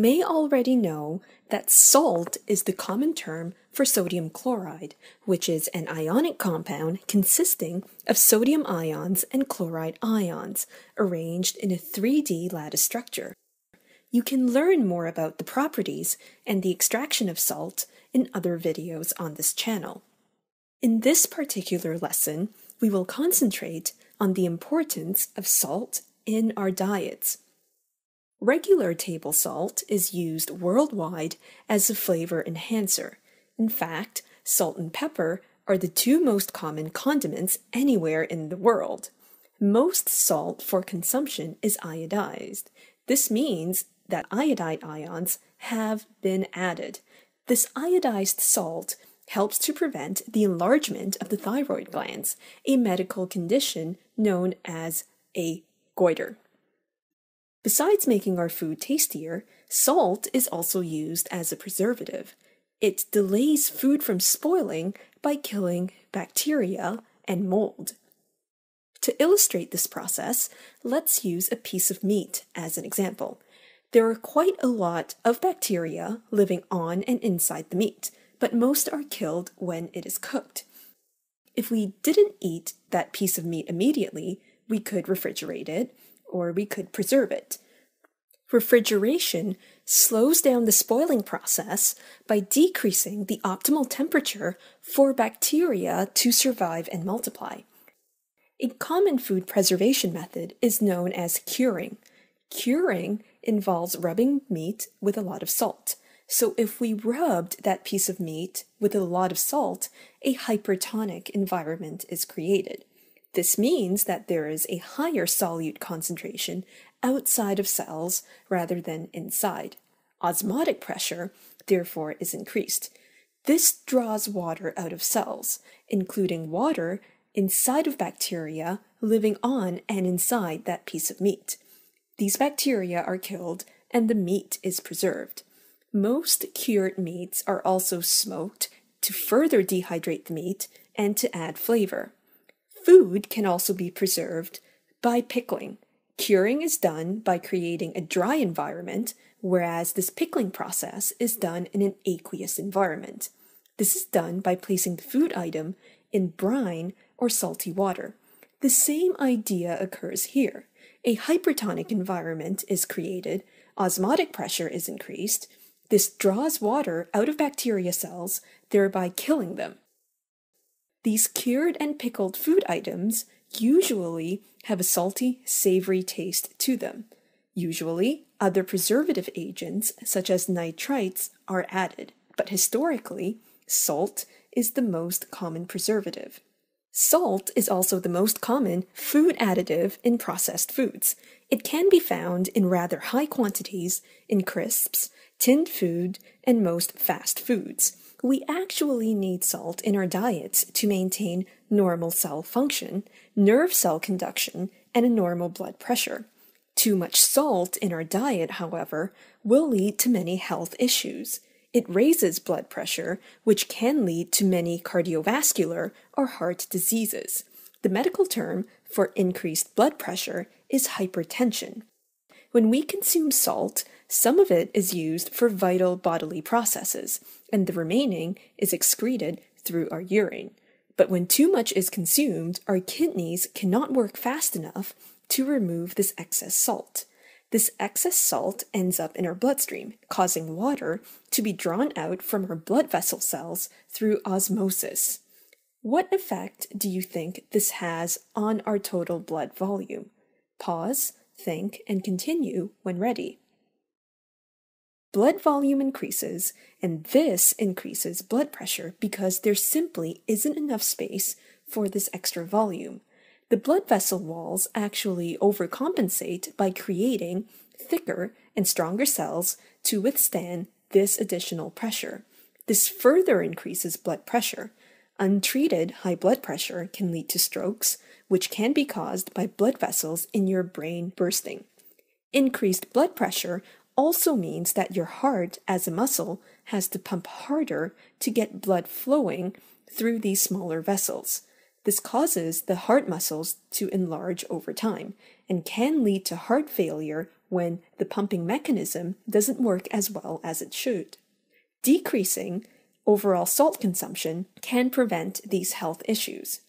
may already know that salt is the common term for sodium chloride, which is an ionic compound consisting of sodium ions and chloride ions, arranged in a 3D lattice structure. You can learn more about the properties and the extraction of salt in other videos on this channel. In this particular lesson, we will concentrate on the importance of salt in our diets. Regular table salt is used worldwide as a flavor enhancer. In fact, salt and pepper are the two most common condiments anywhere in the world. Most salt for consumption is iodized. This means that iodide ions have been added. This iodized salt helps to prevent the enlargement of the thyroid glands, a medical condition known as a goiter. Besides making our food tastier, salt is also used as a preservative. It delays food from spoiling by killing bacteria and mold. To illustrate this process, let's use a piece of meat as an example. There are quite a lot of bacteria living on and inside the meat, but most are killed when it is cooked. If we didn't eat that piece of meat immediately, we could refrigerate it, or we could preserve it. Refrigeration slows down the spoiling process by decreasing the optimal temperature for bacteria to survive and multiply. A common food preservation method is known as curing. Curing involves rubbing meat with a lot of salt. So if we rubbed that piece of meat with a lot of salt, a hypertonic environment is created. This means that there is a higher solute concentration outside of cells rather than inside. Osmotic pressure, therefore, is increased. This draws water out of cells, including water inside of bacteria living on and inside that piece of meat. These bacteria are killed and the meat is preserved. Most cured meats are also smoked to further dehydrate the meat and to add flavor. Food can also be preserved by pickling. Curing is done by creating a dry environment, whereas this pickling process is done in an aqueous environment. This is done by placing the food item in brine or salty water. The same idea occurs here. A hypertonic environment is created, osmotic pressure is increased. This draws water out of bacteria cells, thereby killing them. These cured and pickled food items usually have a salty, savory taste to them. Usually, other preservative agents, such as nitrites, are added, but historically, salt is the most common preservative. Salt is also the most common food additive in processed foods. It can be found in rather high quantities in crisps, tinned food, and most fast foods. We actually need salt in our diets to maintain normal cell function, nerve cell conduction, and a normal blood pressure. Too much salt in our diet, however, will lead to many health issues. It raises blood pressure, which can lead to many cardiovascular or heart diseases. The medical term for increased blood pressure is hypertension. When we consume salt, some of it is used for vital bodily processes, and the remaining is excreted through our urine. But when too much is consumed, our kidneys cannot work fast enough to remove this excess salt. This excess salt ends up in our bloodstream, causing water to be drawn out from our blood vessel cells through osmosis. What effect do you think this has on our total blood volume? Pause, think, and continue when ready. Blood volume increases, and this increases blood pressure because there simply isn't enough space for this extra volume. The blood vessel walls actually overcompensate by creating thicker and stronger cells to withstand this additional pressure. This further increases blood pressure. Untreated high blood pressure can lead to strokes, which can be caused by blood vessels in your brain bursting. Increased blood pressure also means that your heart, as a muscle, has to pump harder to get blood flowing through these smaller vessels. This causes the heart muscles to enlarge over time and can lead to heart failure when the pumping mechanism doesn't work as well as it should. Decreasing overall salt consumption can prevent these health issues.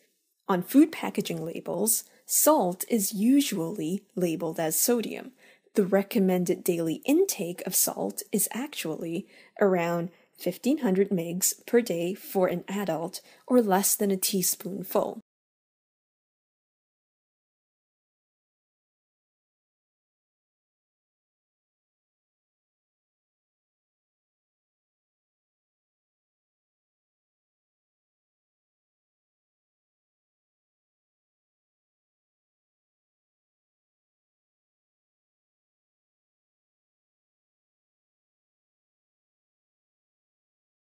On food packaging labels, salt is usually labeled as sodium. The recommended daily intake of salt is actually around 1500 mg per day for an adult, or less than a teaspoonful.